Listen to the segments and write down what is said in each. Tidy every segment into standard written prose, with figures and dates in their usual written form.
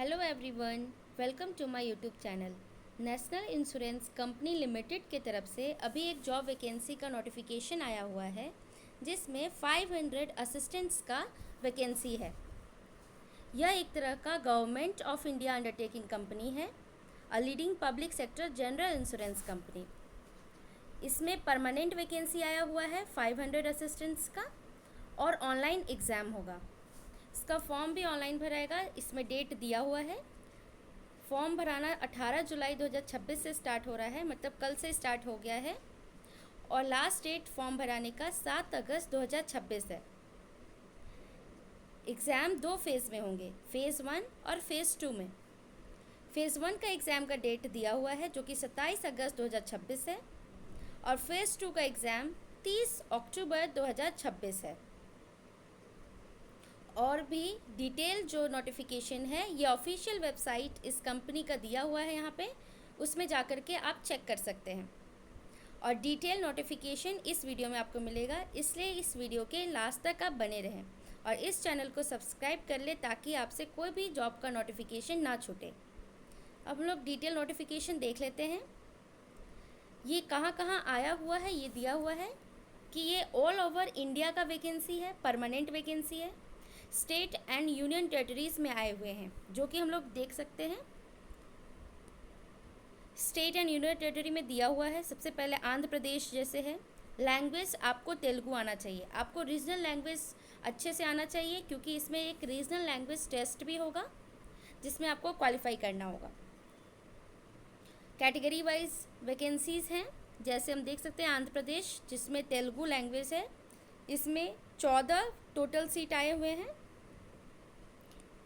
Hello everyone, welcome to my YouTube channel. National insurance company limited की तरफ से अभी एक जॉब वैकेंसी का नोटिफिकेशन आया हुआ है जिसमें 500 असिस्टेंट्स का वैकेंसी है। यह एक तरह का government of India undertaking company है, a leading public sector general insurance company. इसमें परमानेंट वैकेंसी आया हुआ है 500 असिस्टेंट्स का और ऑनलाइन एग्ज़ाम होगा। इसका फॉर्म भी ऑनलाइन भराएगा, इसमें डेट दिया हुआ है। फॉर्म भराना 18 जुलाई 2026 से स्टार्ट हो रहा है, मतलब कल से स्टार्ट हो गया है। और लास्ट डेट फॉर्म भराने का 7 अगस्त 2026 है। एग्ज़ाम 2 फेज़ में होंगे, फ़ेज़ 1 और फ़ेज़ 2 में। फ़ेज़ 1 का एग्ज़ाम का डेट दिया हुआ है जो कि 27 अगस्त 2026 है और फ़ेज़ 2 का एग्ज़ाम 30 अक्टूबर 2026 है। और भी डिटेल जो नोटिफिकेशन है ये ऑफिशियल वेबसाइट इस कंपनी का दिया हुआ है, यहाँ पे उसमें जा कर के आप चेक कर सकते हैं। और डिटेल नोटिफिकेशन इस वीडियो में आपको मिलेगा, इसलिए इस वीडियो के लास्ट तक आप बने रहें और इस चैनल को सब्सक्राइब कर ले ताकि आपसे कोई भी जॉब का नोटिफिकेशन ना छूटे। अब हम लोग डिटेल नोटिफिकेशन देख लेते हैं। ये कहाँ कहाँ आया हुआ है ये दिया हुआ है कि ये ऑल ओवर इंडिया का वैकेंसी है, परमानेंट वैकेंसी है। स्टेट एंड यूनियन टेरिटरीज़ में आए हुए हैं जो कि हम लोग देख सकते हैं। स्टेट एंड यूनियन टेरिटरी में दिया हुआ है, सबसे पहले आंध्र प्रदेश जैसे है। लैंग्वेज आपको तेलुगु आना चाहिए, आपको रीजनल लैंग्वेज अच्छे से आना चाहिए क्योंकि इसमें एक रीजनल लैंग्वेज टेस्ट भी होगा जिसमें आपको क्वालिफाई करना होगा। कैटेगरी वाइज वैकेंसीज़ हैं, जैसे हम देख सकते हैं आंध्र प्रदेश जिसमें तेलुगु लैंग्वेज है, इसमें 14 टोटल सीट आए हुए हैं।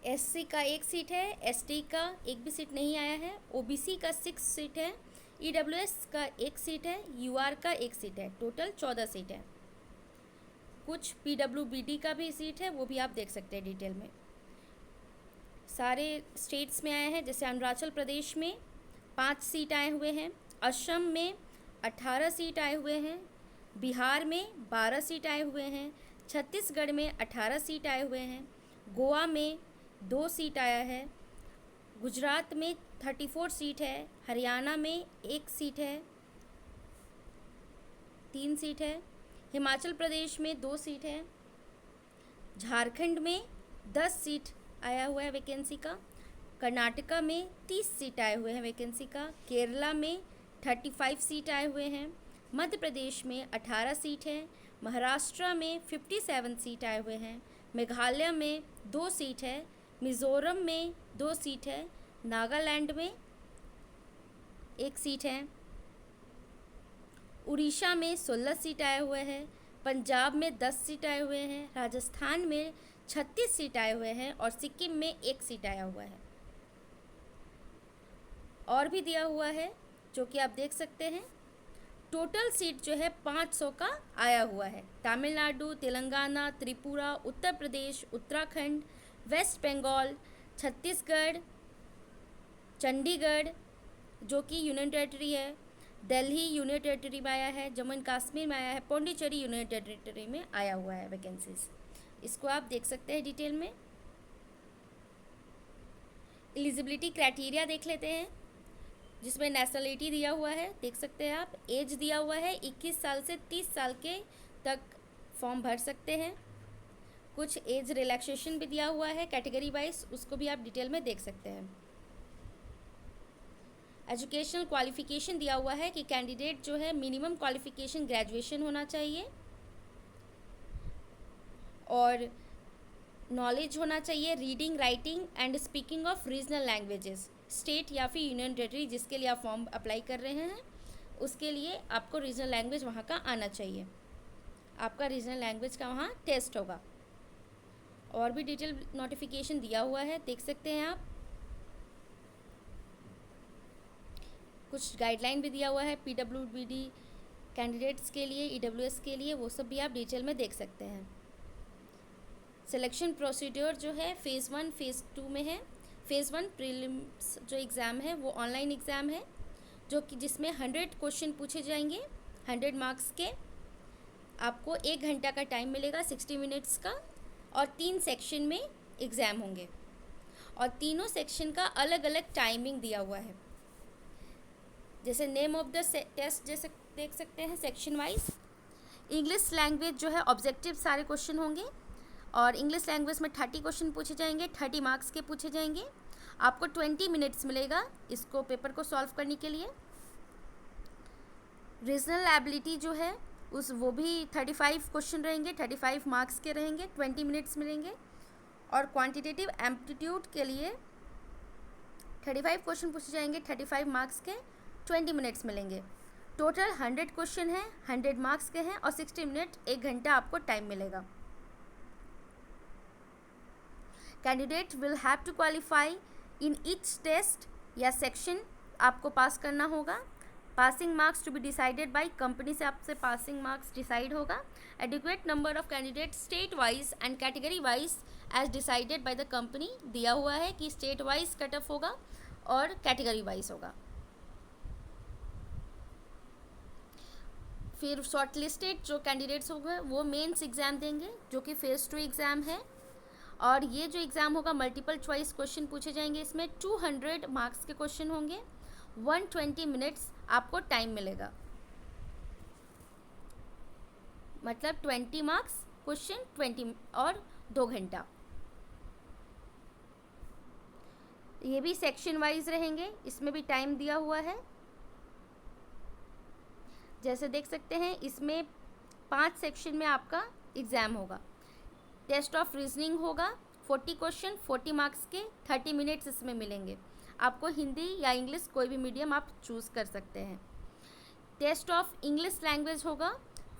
एससी का 1 सीट है, एसटी का 1 भी सीट नहीं आया है, ओबीसी का 6 सीट है, ईडब्ल्यूएस का 1 सीट है, यूआर का 1 सीट है, टोटल 14 सीट है। कुछ पीडब्ल्यूबीडी का भी सीट है, वो भी आप देख सकते हैं डिटेल में। सारे स्टेट्स में आए हैं, जैसे अरुणाचल प्रदेश में 5 सीट आए हुए हैं, असम में 18 सीट आए हुए हैं, बिहार में 12 सीट आए हुए हैं, छत्तीसगढ़ में 18 सीट आए हुए हैं, गोवा में 2 सीट आया है, गुजरात में 34 सीट है, हरियाणा में 1 सीट है, 3 सीट है, हिमाचल प्रदेश में 2 सीट है, झारखंड में 10 सीट आया हुआ है वैकेंसी का, कर्नाटका में 30 सीट आए हुए हैं वैकेंसी का, केरला में 35 सीट आए हुए हैं, मध्य प्रदेश में 18 सीट है, महाराष्ट्र में 57 सीट आए हुए हैं, मेघालय में 2 सीट है, मिज़ोरम में 2 सीट है, नागालैंड में 1 सीट है, उड़ीसा में 16 सीट आए हुए हैं, पंजाब में 10 सीट आए हुए हैं, राजस्थान में 36 सीट आए हुए हैं और सिक्किम में 1 सीट आया हुआ है। और भी दिया हुआ है जो कि आप देख सकते हैं। टोटल सीट जो है 500 का आया हुआ है। तमिलनाडु, तेलंगाना, त्रिपुरा, उत्तर प्रदेश, उत्तराखंड, वेस्ट बंगाल, छत्तीसगढ़, चंडीगढ़ जो कि यूनियन टेरिटरी है, दिल्ली यूनियन टेरिटरी में आया है, जम्मू एंड कश्मीर में आया है, पौंडीचेरी यूनियन टेरिटरी में आया हुआ है वैकेंसीज। इसको आप देख सकते हैं डिटेल में। एलिजिबिलिटी क्राइटेरिया देख लेते हैं जिसमें नेशनलिटी दिया हुआ है, देख सकते हैं आप। एज दिया हुआ है 21 साल से 30 साल के तक फॉर्म भर सकते हैं। कुछ एज रिलैक्सेशन भी दिया हुआ है कैटेगरी वाइज, उसको भी आप डिटेल में देख सकते हैं। एजुकेशनल क्वालिफिकेशन दिया हुआ है कि कैंडिडेट जो है मिनिमम क्वालिफिकेशन ग्रेजुएशन होना चाहिए और नॉलेज होना चाहिए reading, writing and speaking of regional languages. State या फिर यूनियन टेरिटरी जिसके लिए आप फॉर्म अप्लाई कर रहे हैं उसके लिए आपको रीजनल लैंग्वेज वहाँ का आना चाहिए, आपका रीजनल लैंग्वेज का वहाँ टेस्ट होगा। और भी डिटेल नोटिफिकेशन दिया हुआ है, देख सकते हैं आप। कुछ गाइडलाइन भी दिया हुआ है पीडब्ल्यूबीडी कैंडिडेट्स के लिए, ईडब्ल्यूएस के लिए, वो सब भी आप डिटेल में देख सकते हैं। सिलेक्शन प्रोसीड्योर जो है फ़ेज़ 1 फ़ेज़ 2 में है। फ़ेज़ 1 प्रीलिम्स जो एग्ज़ाम है वो ऑनलाइन एग्ज़ाम है जो कि जिसमें 100 क्वेश्चन पूछे जाएंगे 100 मार्क्स के। आपको 1 घंटा का टाइम मिलेगा 60 मिनट्स का और 3 सेक्शन में एग्ज़ाम होंगे। और तीनों सेक्शन का अलग अलग टाइमिंग दिया हुआ है। जैसे नेम ऑफ द टेस्ट जैसे देख सकते हैं सेक्शन वाइज। इंग्लिश लैंग्वेज जो है ऑब्जेक्टिव सारे क्वेश्चन होंगे और इंग्लिश लैंग्वेज में 30 क्वेश्चन पूछे जाएंगे, 30 मार्क्स के पूछे जाएंगे। आपको 20 मिनट्स मिलेगा इसको पेपर को सॉल्व करने के लिए। रीजनल एबिलिटी जो है वो भी 35 क्वेश्चन रहेंगे, 35 मार्क्स के रहेंगे, 20 मिनट्स मिलेंगे। और क्वांटिटेटिव एप्टीट्यूड के लिए 35 क्वेश्चन पूछे जाएंगे, 35 मार्क्स के, 20 मिनट्स मिलेंगे। टोटल 100 क्वेश्चन हैं, 100 मार्क्स के हैं और 60 मिनट, 1 घंटा आपको टाइम मिलेगा। Candidate will have to qualify in each test या सेक्शन आपको पास करना होगा। Passing marks to be decided by company से आपसे पासिंग मार्क्स डिसाइड होगा। Adequate number of candidate state wise and category wise as decided by the company. दिया हुआ है कि स्टेट वाइज कट ऑफ होगा और कैटेगरी वाइज होगा। फिर शॉर्टलिस्टेड जो कैंडिडेट्स होंगे वो मेंस एग्ज़ाम देंगे जो कि फेज़ 2 एग्ज़ाम है। और ये जो एग्ज़ाम होगा मल्टीपल चॉइस क्वेश्चन पूछे जाएंगे। इसमें 200 मार्क्स के क्वेश्चन होंगे, 120 मिनट्स आपको टाइम मिलेगा। मतलब 20 मार्क्स क्वेश्चन, 20 और 2 घंटा। ये भी सेक्शन वाइज रहेंगे, इसमें भी टाइम दिया हुआ है। जैसे देख सकते हैं इसमें 5 सेक्शन में आपका एग्ज़ाम होगा। टेस्ट ऑफ रीजनिंग होगा, 40 क्वेश्चन, 40 मार्क्स के, 30 मिनट्स इसमें मिलेंगे। आपको हिंदी या इंग्लिश कोई भी मीडियम आप चूज़ कर सकते हैं। टेस्ट ऑफ इंग्लिश लैंग्वेज होगा,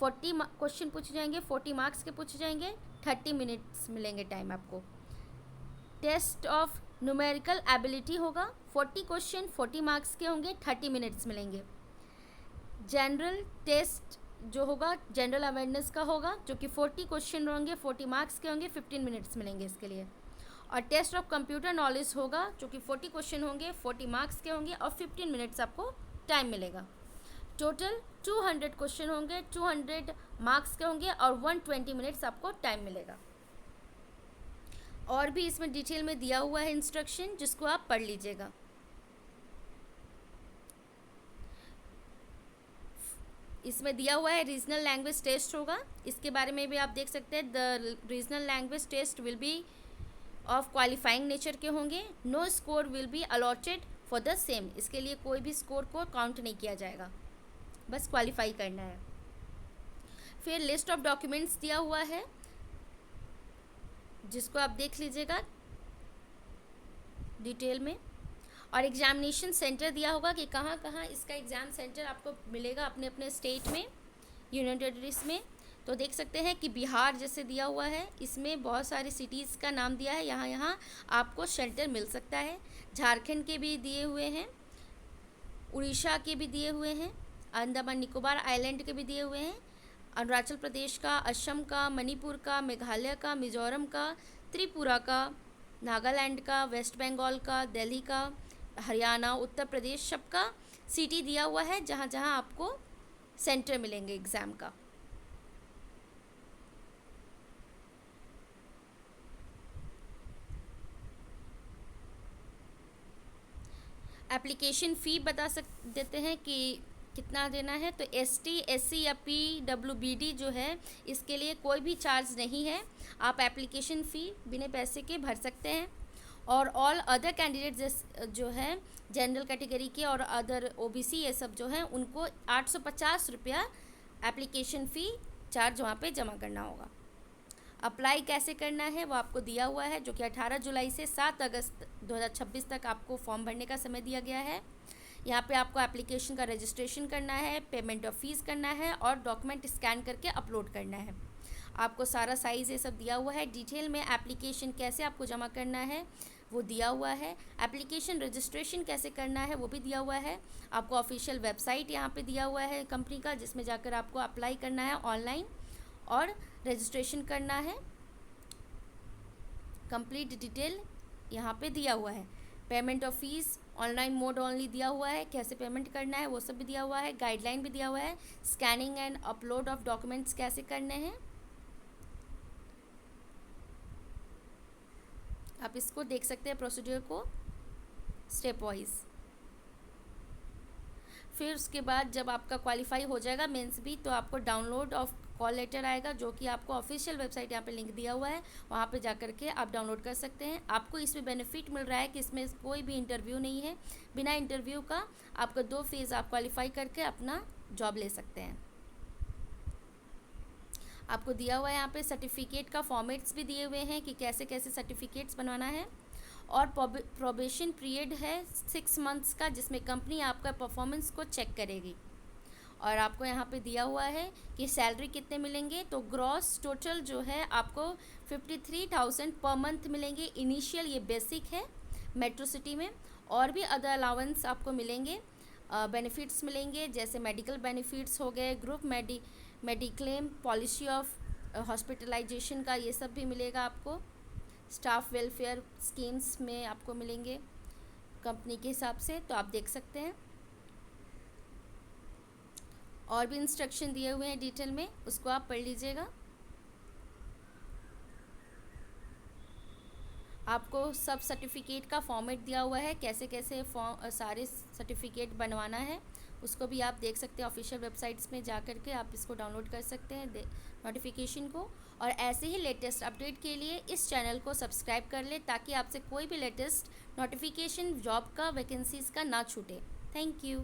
40 क्वेश्चन पूछे जाएंगे, 40 मार्क्स के पूछे जाएंगे, 30 मिनट्स मिलेंगे टाइम आपको। टेस्ट ऑफ न्यूमेरिकल एबिलिटी होगा, 40 क्वेश्चन, 40 मार्क्स के होंगे, 30 मिनट्स मिलेंगे। जनरल टेस्ट जो होगा जनरल अवेयरनेस का होगा जो कि 40 क्वेश्चन होंगे, 40 मार्क्स के होंगे, 15 मिनट्स मिलेंगे इसके लिए। और टेस्ट ऑफ कंप्यूटर नॉलेज होगा जो कि 40 क्वेश्चन होंगे, 40 मार्क्स के होंगे और 15 मिनट्स आपको टाइम मिलेगा। टोटल 200 क्वेश्चन होंगे, 200 मार्क्स के होंगे और 120 मिनट्स आपको टाइम मिलेगा। और भी इसमें डिटेल में दिया हुआ है इंस्ट्रक्शन जिसको आप पढ़ लीजिएगा। इसमें दिया हुआ है रीजनल लैंग्वेज टेस्ट होगा, इसके बारे में भी आप देख सकते हैं। The regional language test will be of qualifying nature के होंगे। No score will be allotted for the same. इसके लिए कोई भी स्कोर को काउंट नहीं किया जाएगा, बस क्वालिफाई करना है। फिर लिस्ट ऑफ डॉक्यूमेंट्स दिया हुआ है जिसको आप देख लीजिएगा डिटेल में। और एग्जामिनेशन सेंटर दिया होगा कि कहाँ कहाँ इसका एग्ज़ाम सेंटर आपको मिलेगा अपने अपने स्टेट में, यूनियन टेरिटरीज में। तो देख सकते हैं कि बिहार जैसे दिया हुआ है, इसमें बहुत सारी सिटीज़ का नाम दिया है, यहाँ यहाँ आपको सेंटर मिल सकता है। झारखंड के भी दिए हुए हैं, उड़ीसा के भी दिए हुए हैं, अंडमान निकोबार आइलैंड के भी दिए हुए हैं, अरुणाचल प्रदेश का, असम का, मणिपुर का, मेघालय का, मिजोरम का, त्रिपुरा का, नागालैंड का, वेस्ट बंगाल का, दिल्ली का, हरियाणा, उत्तर प्रदेश, सबका सिटी दिया हुआ है जहाँ जहाँ आपको सेंटर मिलेंगे एग्ज़ाम का। एप्लीकेशन फ़ी बता देते हैं कि कितना देना है। तो ST, SC या PWBD जो है इसके लिए कोई भी चार्ज नहीं है, आप एप्लीकेशन फ़ी बिना पैसे के भर सकते हैं। और ऑल अदर कैंडिडेट जो है जनरल कैटेगरी के और अदर OBC ये सब जो हैं उनको 850 रुपया एप्लीकेशन फ़ी चार्ज वहाँ पे जमा करना होगा। अप्लाई कैसे करना है वो आपको दिया हुआ है जो कि 18 जुलाई से 7 अगस्त 2026 तक आपको फॉर्म भरने का समय दिया गया है। यहाँ पे आपको एप्लीकेशन का रजिस्ट्रेशन करना है, पेमेंट ऑफ फीस करना है और डॉक्यूमेंट स्कैन करके अपलोड करना है। आपको सारा साइज़ ये सब दिया हुआ है। डिटेल में एप्लीकेशन कैसे आपको जमा करना है वो दिया हुआ है। एप्लीकेशन रजिस्ट्रेशन कैसे करना है वो भी दिया हुआ है। आपको ऑफिशियल वेबसाइट यहाँ पे दिया हुआ है कंपनी का जिसमें जाकर आपको अप्लाई करना है ऑनलाइन और रजिस्ट्रेशन करना है। कंप्लीट डिटेल यहाँ पे दिया हुआ है। Payment of fees online mode only दिया हुआ है, कैसे पेमेंट करना है वो सब भी दिया हुआ है। गाइडलाइन भी दिया हुआ है। Scanning and upload of documents कैसे करने हैं। आप इसको देख सकते हैं प्रोसीड्यूर को स्टेप वाइज। फिर उसके बाद जब आपका क्वालिफाई हो जाएगा मेंस भी, तो आपको डाउनलोड ऑफ कॉल लेटर आएगा, जो कि आपको ऑफिशियल वेबसाइट यहाँ पे लिंक दिया हुआ है, वहाँ पे जा करके आप डाउनलोड कर सकते हैं। आपको इसमें बेनिफिट मिल रहा है कि इसमें कोई भी इंटरव्यू नहीं है, बिना इंटरव्यू का आपका 2 फेज़ आप क्वालिफाई करके अपना जॉब ले सकते हैं। आपको दिया हुआ है यहाँ पे सर्टिफिकेट का फॉर्मेट्स भी दिए हुए हैं कि कैसे कैसे सर्टिफिकेट्स बनवाना है। और प्रोबेशन पीरियड है 6 मंथ्स का, जिसमें कंपनी आपका परफॉर्मेंस को चेक करेगी। और आपको यहाँ पे दिया हुआ है कि सैलरी कितने मिलेंगे, तो ग्रॉस टोटल जो है आपको 53,000 पर मंथ मिलेंगे। इनिशियल ये बेसिक है मेट्रो सिटी में, और भी अदर अलाउंस आपको मिलेंगे, बेनिफिट्स मिलेंगे, जैसे मेडिकल बेनिफिट्स हो गए, group mediclaim, policy of hospitalisation का, ये सब भी मिलेगा आपको। स्टाफ वेलफेयर स्कीम्स में आपको मिलेंगे कंपनी के हिसाब से, तो आप देख सकते हैं। और भी इंस्ट्रक्शन दिए हुए हैं डिटेल में, उसको आप पढ़ लीजिएगा। आपको सब सर्टिफिकेट का फॉर्मेट दिया हुआ है, कैसे कैसे सारे सर्टिफिकेट बनवाना है, उसको भी आप देख सकते हैं। ऑफिशियल वेबसाइट्स में जा कर के आप इसको डाउनलोड कर सकते हैं नोटिफिकेशन को। और ऐसे ही लेटेस्ट अपडेट के लिए इस चैनल को सब्सक्राइब कर ले, ताकि आपसे कोई भी लेटेस्ट नोटिफिकेशन जॉब का, वैकेंसीज़ का ना छूटे। Thank you.